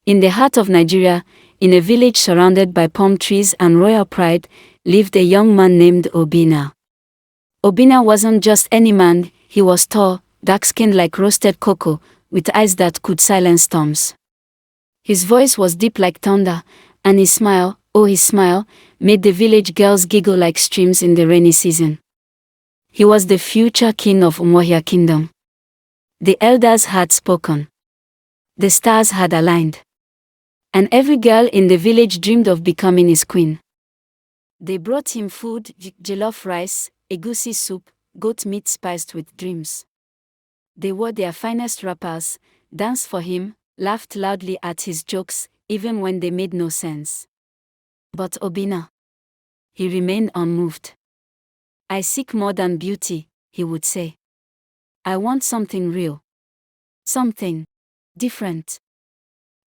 In the heart of Nigeria, in a village surrounded by palm trees and royal pride, lived a young man named Obinna. Obinna wasn't just any man, he was tall, dark-skinned like roasted cocoa, with eyes that could silence storms. His voice was deep like thunder, and his smile, oh his smile, made the village girls giggle like streams in the rainy season. He was the future king of Umuahia Kingdom. The elders had spoken. The stars had aligned. And every girl in the village dreamed of becoming his queen. They brought him food, jollof rice, egusi soup, goat meat spiced with dreams. They wore their finest wrappers, danced for him, laughed loudly at his jokes, even when they made no sense. But Obinna, he remained unmoved. I seek more than beauty, he would say. I want something real. Something different.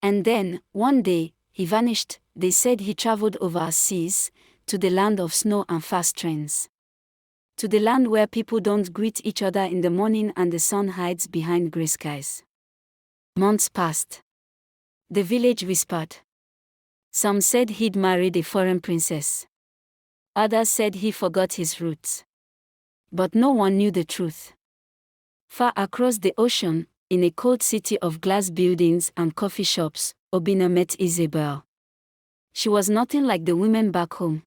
And then, one day, he vanished. They said he traveled over seas, to the land of snow and fast trains. To the land where people don't greet each other in the morning and the sun hides behind gray skies. Months passed. The village whispered. Some said he'd married a foreign princess. Others said he forgot his roots. But no one knew the truth. Far across the ocean, in a cold city of glass buildings and coffee shops, Obinna met Isabel. She was nothing like the women back home.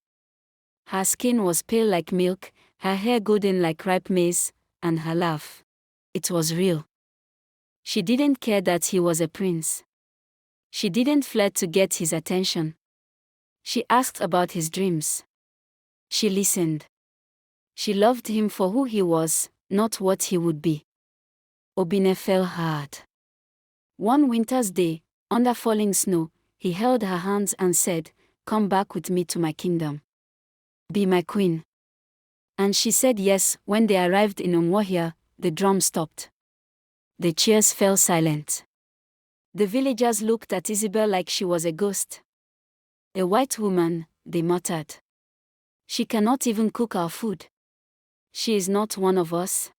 Her skin was pale like milk, her hair golden like ripe maize, and her laugh. It was real. She didn't care that he was a prince. She didn't flirt to get his attention. She asked about his dreams. She listened. She loved him for who he was, not what he would be. Obinna fell hard. One winter's day, under falling snow, he held her hands and said, "Come back with me to my kingdom. Be my queen." And she said yes. When they arrived in Umuahia, the drum stopped. The cheers fell silent. The villagers looked at Isabel like she was a ghost. A white woman, they muttered. She cannot even cook our food. She is not one of us.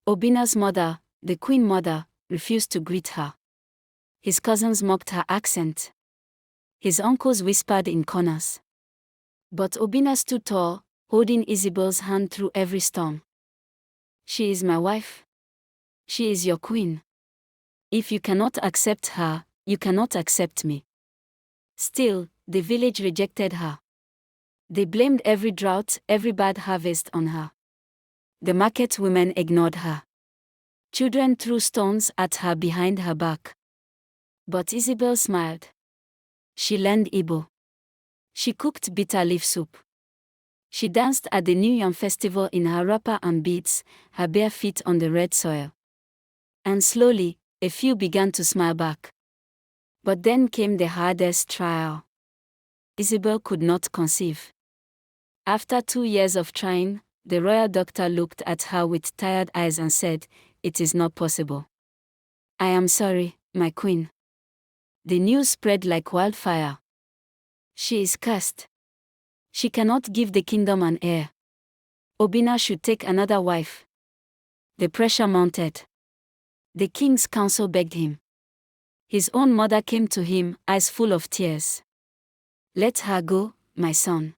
Obinna's mother, the queen mother, refused to greet her. His cousins mocked her accent. His uncles whispered in corners. But Obinna stood tall, holding Isabel's hand through every storm. She is my wife. She is your queen. If you cannot accept her, you cannot accept me. Still, the village rejected her. They blamed every drought, every bad harvest on her. The market women ignored her. Children threw stones at her behind her back. But Isabel smiled. She learned Igbo. She cooked bitter leaf soup. She danced at the New Yam festival in her wrapper and beads, her bare feet on the red soil. And slowly, a few began to smile back. But then came the hardest trial. Isabel could not conceive. After 2 years of trying, the royal doctor looked at her with tired eyes and said, "It is not possible." "I am sorry, my queen." The news spread like wildfire. She is cursed. She cannot give the kingdom an heir. Obinna should take another wife. The pressure mounted. The king's council begged him. His own mother came to him, eyes full of tears. "Let her go, my son.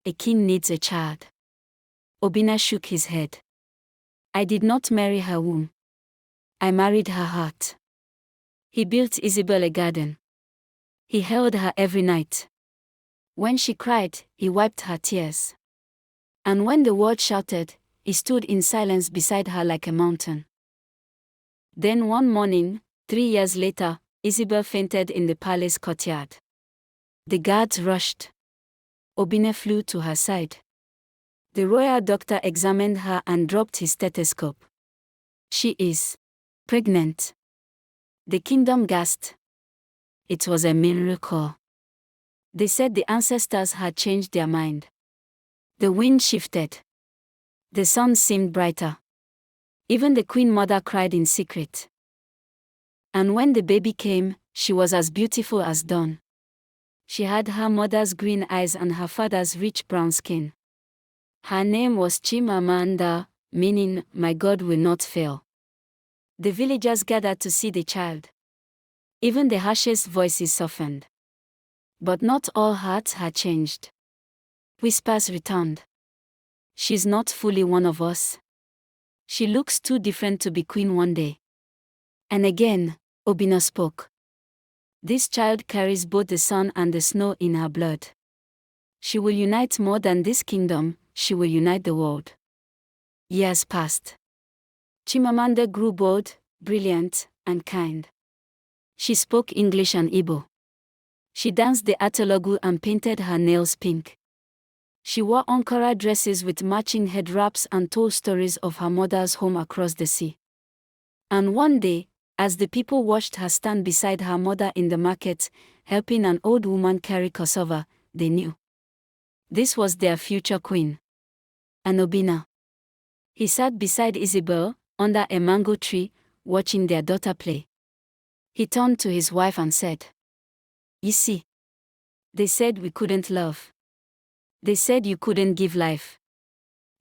A king needs a child." Obinna shook his head. "I did not marry her womb. I married her heart." He built Isabel a garden. He held her every night. When she cried, he wiped her tears. And when the world shouted, he stood in silence beside her like a mountain. Then one morning, 3 years later, Isabel fainted in the palace courtyard. The guards rushed. Obinna flew to her side. The royal doctor examined her and dropped his stethoscope. "She is pregnant." The kingdom gasped. It was a miracle. They said the ancestors had changed their mind. The wind shifted. The sun seemed brighter. Even the queen mother cried in secret. And when the baby came, she was as beautiful as dawn. She had her mother's green eyes and her father's rich brown skin. Her name was Chimamanda, meaning, "My God will not fail." The villagers gathered to see the child. Even the harshest voices softened. But not all hearts had changed. Whispers returned. She's not fully one of us. She looks too different to be queen one day. And again, Obinna spoke. This child carries both the sun and the snow in her blood. She will unite more than this kingdom, she will unite the world. Years passed. Chimamanda grew bold, brilliant, and kind. She spoke English and Igbo. She danced the atologu and painted her nails pink. She wore Ankara dresses with matching head wraps and told stories of her mother's home across the sea. And one day, as the people watched her stand beside her mother in the market, helping an old woman carry cassava, they knew. This was their future queen. And Obinna. He sat beside Isabel, under a mango tree, watching their daughter play. He turned to his wife and said, "You see, they said we couldn't love. They said you couldn't give life.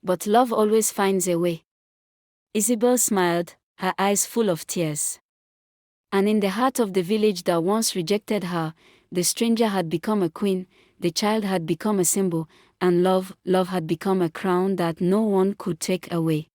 But love always finds a way." Isabel smiled, her eyes full of tears. And in the heart of the village that once rejected her, the stranger had become a queen, the child had become a symbol, and love had become a crown that no one could take away.